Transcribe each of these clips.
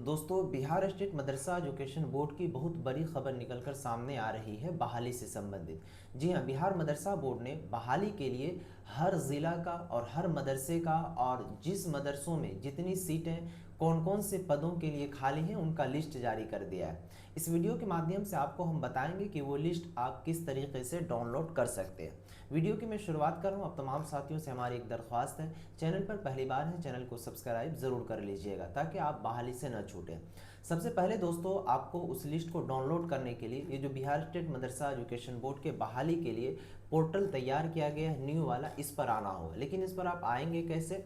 दोस्तों, बिहार स्टेट मदरसा education board की बहुत बड़ी खबर निकलकर सामने आ रही है बहाली से संबंधित। जी हां, बिहार मदरसा बोर्ड ने बहाली के लिए हर ज़िला का और हर मदरसे का और जिस मदरसों में जितनी सीटें कौन कौन से पदों के लिए खाली हैं उनका लिस्ट जारी कर दिया है। इस वीडियो के माध्यम से आपको हम बताएंगे कि वो लिस्ट आप किस तरीके से डाउनलोड कर सकते हैं। वीडियो की मैं शुरुआत कर रहा हूँ। अब तमाम साथियों से हमारी एक दरख्वास्त है, चैनल पर पहली बार है, चैनल को सब्सक्राइब ज़रूर कर लीजिएगा ताकि आप बहाली से न छूटें। सबसे पहले दोस्तों, आपको उस लिस्ट को डाउनलोड करने के लिए ये जो बिहार स्टेट मदरसा एजुकेशन बोर्ड के बहाली के लिए पोर्टल तैयार किया गया है न्यू वाला, इस पर आना होगा। लेकिन इस पर आप आएंगे कैसे?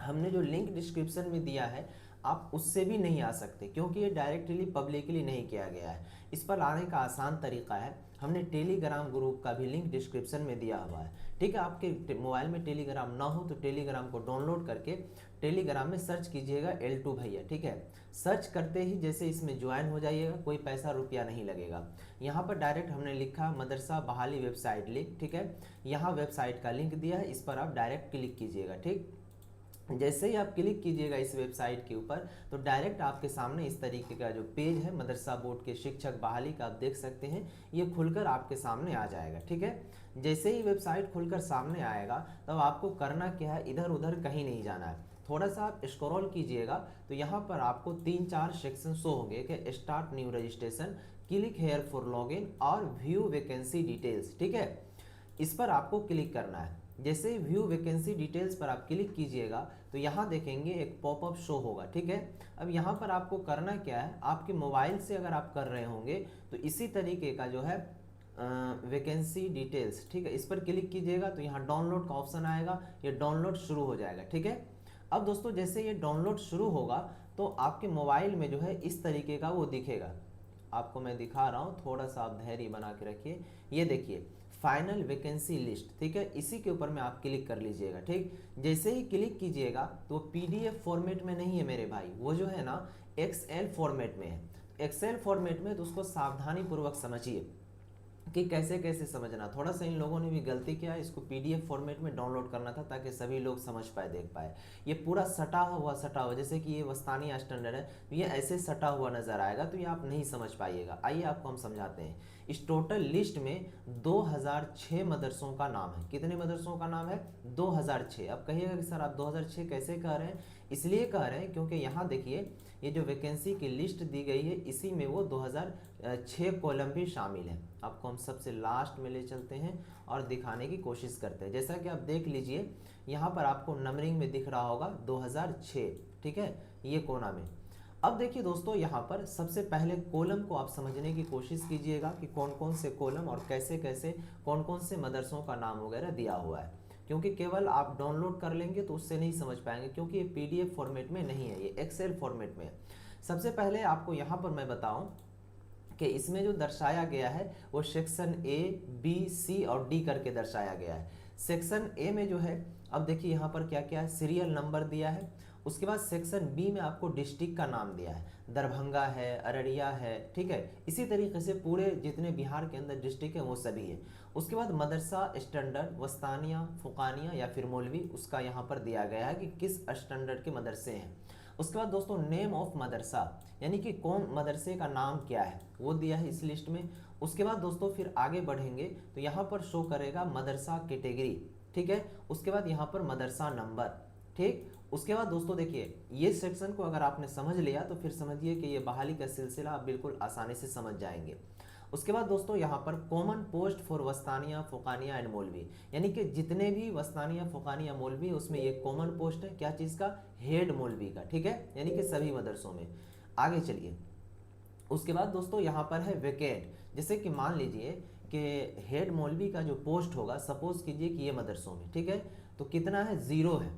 हमने जो लिंक डिस्क्रिप्शन में दिया है आप उससे भी नहीं आ सकते, क्योंकि ये डायरेक्टली पब्लिकली नहीं किया गया है। इस पर आने का आसान तरीका है, हमने टेलीग्राम ग्रुप का भी लिंक डिस्क्रिप्शन में दिया हुआ है। ठीक है, आपके मोबाइल में टेलीग्राम ना हो तो टेलीग्राम को डाउनलोड करके टेलीग्राम में सर्च कीजिएगा L2 भैया। ठीक है, सर्च करते ही जैसे इसमें ज्वाइन हो जाइएगा, कोई पैसा रुपया नहीं लगेगा। यहाँ पर डायरेक्ट हमने लिखा मदरसा बहाली वेबसाइट लिंक। ठीक है, यहाँ वेबसाइट का लिंक दिया है, इस पर आप डायरेक्ट क्लिक कीजिएगा। ठीक, जैसे ही आप क्लिक कीजिएगा इस वेबसाइट के ऊपर तो डायरेक्ट आपके सामने इस तरीके का जो पेज है मदरसा बोर्ड के शिक्षक बहाली का, आप देख सकते हैं, ये खुलकर आपके सामने आ जाएगा। ठीक है, जैसे ही वेबसाइट खुलकर सामने आएगा तब आपको करना क्या है, इधर उधर कहीं नहीं जाना है। थोड़ा सा आप स्क्रॉल कीजिएगा तो यहाँ पर आपको 3-4 सेक्शन शो होंगे कि start new registration, click here for login और व्यू वैकेंसी डिटेल्स। ठीक है, इस पर आपको क्लिक करना है। जैसे ही व्यू वैकेंसी डिटेल्स पर आप क्लिक कीजिएगा तो यहाँ देखेंगे एक पॉपअप शो होगा। ठीक है, अब यहाँ पर आपको करना क्या है, आपके मोबाइल से अगर आप कर रहे होंगे तो इसी तरीके का जो है वैकेंसी डिटेल्स, ठीक है, इस पर क्लिक कीजिएगा तो यहाँ डाउनलोड का ऑप्शन आएगा, ये डाउनलोड शुरू हो जाएगा। ठीक है, अब दोस्तों जैसे ये डाउनलोड शुरू होगा तो आपके मोबाइल में जो है इस तरीके का वो दिखेगा। आपको मैं दिखा रहा हूँ, थोड़ा सा आप धैर्य बना के रखिए। ये देखिए फाइनल वैकेंसी लिस्ट। ठीक है, इसी के ऊपर में आप क्लिक कर लीजिएगा। ठीक, जैसे ही क्लिक कीजिएगा तो PDF फॉर्मेट में नहीं है मेरे भाई, वो जो है ना XL फॉर्मेट में है। XL फॉर्मेट में तो उसको सावधानी पूर्वक समझिए कि कैसे कैसे समझना। थोड़ा सा इन लोगों ने भी गलती किया, इसको PDF फॉर्मेट में डाउनलोड करना था ताकि सभी लोग समझ पाए, देख पाए। ये पूरा सटा हुआ जैसे कि ये वस्तानी स्टैंडर्ड है तो ये ऐसे सटा हुआ नजर आएगा तो ये आप नहीं समझ पाइएगा। आइए आपको हम समझाते हैं। इस टोटल लिस्ट में 2006 मदरसों का नाम है। कितने मदरसों का नाम है? 2006। अब कहिएगा कि सर आप 2006 कैसे कह रहे हैं? इसलिए कह रहे हैं क्योंकि यहाँ देखिए ये जो वैकेंसी की लिस्ट दी गई है इसी में वो 2006 कॉलम भी शामिल है। आपको हम सबसे लास्ट में ले चलते हैं और दिखाने की कोशिश करते हैं। जैसा कि आप देख लीजिए यहाँ पर आपको नंबरिंग में दिख रहा होगा 2006। ठीक है, ये कोना में। अब देखिए दोस्तों, यहाँ पर सबसे पहले कॉलम को आप समझने की कोशिश कीजिएगा कि कौन कौन से कॉलम और कैसे कैसे कौन कौन से मदरसों का नाम वगैरह दिया हुआ है, क्योंकि केवल आप डाउनलोड कर लेंगे तो उससे नहीं समझ पाएंगे, क्योंकि ये PDF फॉर्मेट में नहीं है, ये XL फॉर्मेट में है। सबसे पहले आपको यहाँ पर मैं बताऊँ कि इसमें जो दर्शाया गया है वो सेक्शन A, B, C और D करके दर्शाया गया है। सेक्शन A में जो है, अब देखिए यहाँ पर क्या क्या है, सीरियल नंबर दिया है। उसके बाद सेक्शन B में आपको डिस्ट्रिक्ट का नाम दिया है, दरभंगा है, अररिया है। ठीक है, इसी तरीके से पूरे जितने बिहार के अंदर डिस्ट्रिक्ट है वो सभी है। उसके बाद मदरसा स्टैंडर्ड, वस्तानिया, फुकानिया या फिर मौलवी, उसका यहाँ पर दिया गया है कि किस स्टैंडर्ड के मदरसे हैं। उसके बाद दोस्तों नेम ऑफ मदरसा, यानी कि कौन मदरसे का नाम क्या है, वो दिया है इस लिस्ट में। उसके बाद दोस्तों फिर आगे बढ़ेंगे तो यहाँ पर शो करेगा मदरसा कैटेगरी। ठीक है, उसके बाद यहाँ पर मदरसा नंबर। ठीक, उसके बाद दोस्तों देखिए ये सेक्शन को अगर आपने समझ लिया तो फिर समझिए कि ये बहाली का सिलसिला आप बिल्कुल आसानी से समझ जाएंगे। उसके बाद दोस्तों यहाँ पर common post for Wastania, फुकानिया and मौलवी, यानी कि जितने भी वस्तानिया, फुकानिया, मौलवी उसमें ये कॉमन पोस्ट है। क्या चीज़ का? हेड मौलवी का। ठीक है, यानी कि सभी मदरसों में। आगे चलिए, उसके बाद दोस्तों यहाँ पर है वैकेंट। जैसे कि मान लीजिए कि हेड मौलवी का जो पोस्ट होगा, सपोज कीजिए कि ये मदरसों में, ठीक है, तो कितना है? 0 है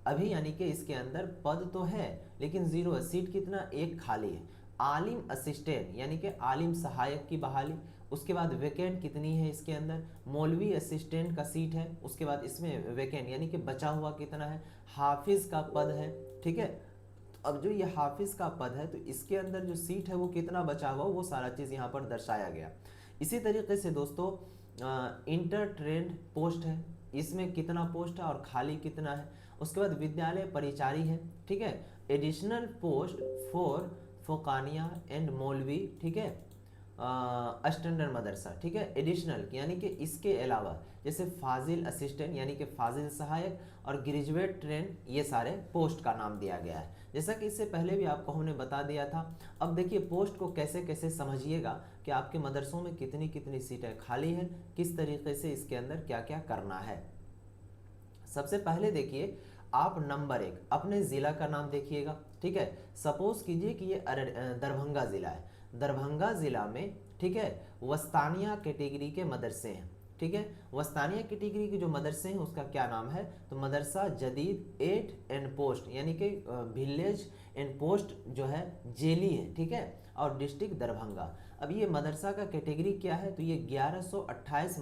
अभी, यानी कि इसके अंदर पद तो है लेकिन 0 है। सीट कितना? 1 खाली है। आलिम असिस्टेंट यानी कि आलिम सहायक की बहाली। उसके बाद वैकेंट कितनी है इसके अंदर? मौलवी असिस्टेंट का सीट है। उसके बाद इसमें वैकेंट यानी कि बचा हुआ कितना है? हाफिज का पद है। ठीक है, तो अब जो ये हाफिज का पद है तो इसके अंदर जो सीट है वो कितना बचा हुआ, वो सारा चीज़ यहाँ पर दर्शाया गया। इसी तरीके से दोस्तों इंटर ट्रेंड पोस्ट है, इसमें कितना पोस्ट है और खाली कितना है। उसके बाद विद्यालय परिचारी है, ठीक है। Additional post for Fauqania and मौलवी, ठीक है, स्टैंडर्ड मदरसा, ठीक है। एडिशनल यानी कि इसके अलावा, जैसे फाजिल असिस्टेंट यानी कि फाजिल सहायक और ग्रेजुएट ट्रेन, ये सारे पोस्ट का नाम दिया गया है। जैसा कि इससे पहले भी आपको हमने बता दिया था। अब देखिए पोस्ट को कैसे कैसे समझिएगा कि आपके मदरसों में कितनी कितनी सीटें खाली हैं, किस तरीके से इसके अंदर क्या क्या करना है। सबसे पहले देखिए आप नंबर 1 अपने ज़िला का नाम देखिएगा, ठीक है। सपोज कीजिए कि ये दरभंगा ज़िला है। दरभंगा ज़िला में, ठीक है, वस्तानिया कैटेगरी के मदरसे हैं, ठीक है। वस्तानिया कैटेगरी के जो मदरसे हैं उसका क्या नाम है, तो मदरसा जदीद 8 एंड पोस्ट यानी कि विलेज एंड पोस्ट जो है जेली है, ठीक है, और डिस्ट्रिक्ट दरभंगा। अब ये मदरसा का कैटेगरी क्या है, तो ये 1128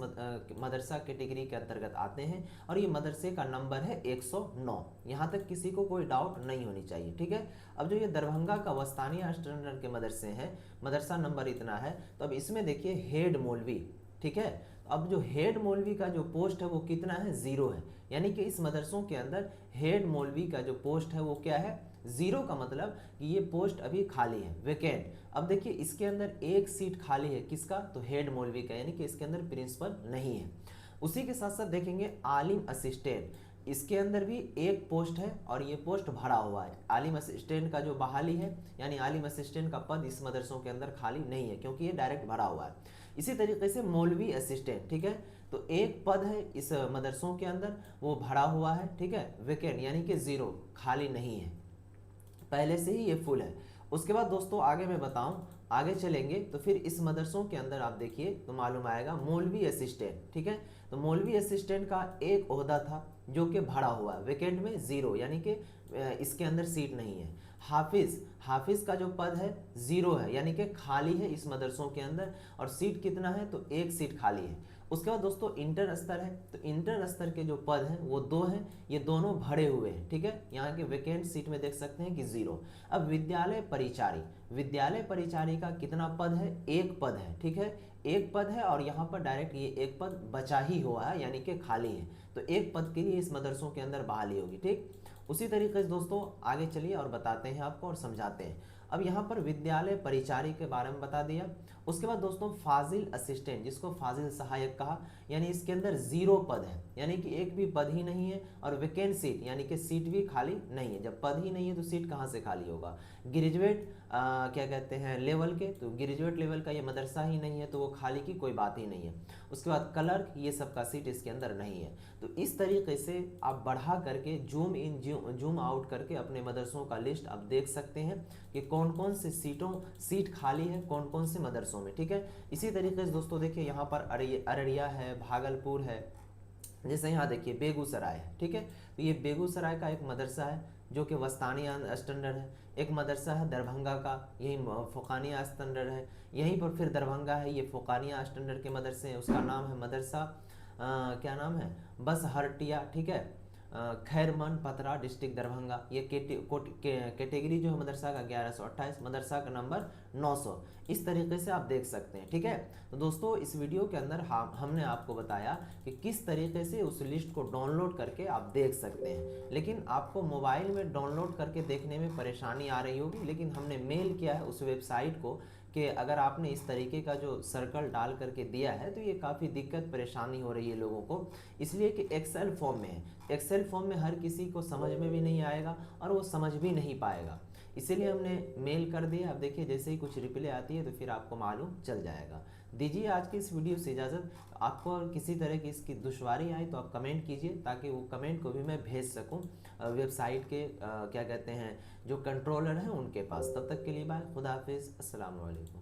मदरसा कैटेगरी के अंतर्गत आते हैं और ये मदरसे का नंबर है 109। यहाँ तक किसी को कोई डाउट नहीं होनी चाहिए, ठीक है। अब जो ये दरभंगा का वस्तानिया स्टैंडर्ड के मदरसे हैं, मदरसा नंबर इतना है, तो अब इसमें देखिए हेड मौलवी, ठीक है। अब जो हेड मौलवी का जो पोस्ट है वो कितना है, 0 है। यानी कि इस मदरसों के अंदर हेड मौलवी का जो पोस्ट है वो क्या है, 0 का मतलब कि ये पोस्ट अभी खाली है, वेकेंट। अब देखिए इसके अंदर एक सीट खाली है, किसका, तो हेड मौलवी का, यानी कि इसके अंदर प्रिंसिपल नहीं है। उसी के साथ साथ देखेंगे आलिम असिस्टेंट, इसके अंदर भी एक पोस्ट है और ये पोस्ट भरा हुआ है। आलिम असिस्टेंट का जो बहाली है, यानी आलिम असिस्टेंट का पद इस मदरसों के अंदर खाली नहीं है क्योंकि ये डायरेक्ट भरा हुआ है। इसी तरीके से मौलवी असिस्टेंट, ठीक है, तो एक पद है इस मदरसों के अंदर, वो भरा हुआ है, ठीक है, वेकेंट यानी कि 0, खाली नहीं है, पहले से ही ये फुल है। उसके बाद दोस्तों आगे मैं बताऊं, आगे चलेंगे तो फिर इस मदरसों के अंदर आप देखिए तो मालूम आएगा मौलवी असिस्टेंट, ठीक है। तो मौलवी असिस्टेंट का एक ओहदा था जो कि भरा हुआ है, वेकेंट में 0 यानी कि इसके अंदर सीट नहीं है। हाफिज का जो पद है 0 है, यानी कि खाली है इस मदरसों के अंदर, और सीट कितना है, तो एक सीट खाली है। उसके बाद दोस्तों इंटर स्तर है, तो इंटर स्तर के जो पद हैं वो 2 हैं, ये दोनों भरे हुए हैं, ठीक है। यहाँ के वैकेंट सीट में देख सकते हैं कि 0। अब विद्यालय परिचारी का कितना पद है, एक पद है, ठीक है, एक पद है, और यहाँ पर डायरेक्ट ये एक पद बचा ही हुआ है यानी कि खाली है, तो एक पद के लिए इस मदरसों के अंदर बहाली होगी, ठीक। उसी तरीके से दोस्तों आगे चलिए और बताते हैं आपको और समझाते हैं। अब यहाँ पर विद्यालय परिचारी के बारे में बता दिया। उसके बाद दोस्तों फाजिल असिस्टेंट, जिसको फाजिल सहायक कहा, यानी इसके अंदर 0 पद है, यानी कि एक भी पद ही नहीं है, और वैकेंट सीट यानी कि सीट भी खाली नहीं है। जब पद ही नहीं है तो सीट कहाँ से खाली होगा। ग्रेजुएट क्या कहते हैं लेवल के, तो ग्रेजुएट लेवल का ये मदरसा ही नहीं है तो वो खाली की कोई बात ही नहीं है। उसके बाद क्लर्क, ये सब का सीट इसके अंदर नहीं है। तो इस तरीके से आप बढ़ा करके जूम इन जूम आउट करके अपने मदरसों का लिस्ट आप देख सकते हैं कि कौन कौन से सीट खाली है कौन कौन से मदरसों में, ठीक है। इसी तरीके से दोस्तों देखिए यहाँ पर अररिया है, भागलपुर है, जैसे यहाँ देखिए बेगूसराय है, ठीक है। तो ये बेगूसराय का एक मदरसा है जो कि वस्तानिया स्टैंडर्ड है। एक मदरसा है दरभंगा का, यही फोकानिया स्टैंडर्ड है। यहीं पर फिर दरभंगा है, ये फोकानिया स्टैंडर्ड के मदरसे हैं, उसका नाम है मदरसा क्या नाम है, बस हरटिया, ठीक है, खैरमन पतरा, डिस्ट्रिक्ट दरभंगा। ये कैटेगरी जो है मदरसा का 1128, मदरसा का नंबर 900। इस तरीके से आप देख सकते हैं, ठीक है। तो दोस्तों इस वीडियो के अंदर हमने आपको बताया कि किस तरीके से उस लिस्ट को डाउनलोड करके आप देख सकते हैं। लेकिन आपको मोबाइल में डाउनलोड करके देखने में परेशानी आ रही होगी, लेकिन हमने मेल किया है उस वेबसाइट को कि अगर आपने इस तरीके का जो सर्कल डाल करके दिया है तो ये काफ़ी दिक्कत परेशानी हो रही है लोगों को, इसलिए कि एक्सेल फॉर्म में है। एक्सेल फॉर्म में हर किसी को समझ में भी नहीं आएगा और वो समझ भी नहीं पाएगा, इसीलिए हमने मेल कर दिया। अब देखिए जैसे ही कुछ रिप्लाई आती है तो फिर आपको मालूम चल जाएगा। दीजिए आज की इस वीडियो से इजाज़त। आपको और किसी तरह की इसकी दुश्वारी आई तो आप कमेंट कीजिए ताकि वो कमेंट को भी मैं भेज सकूं वेबसाइट के क्या कहते हैं जो कंट्रोलर हैं उनके पास। तब तक के लिए बाय, खुदा हाफिज़, अस्सलाम वालेकुम।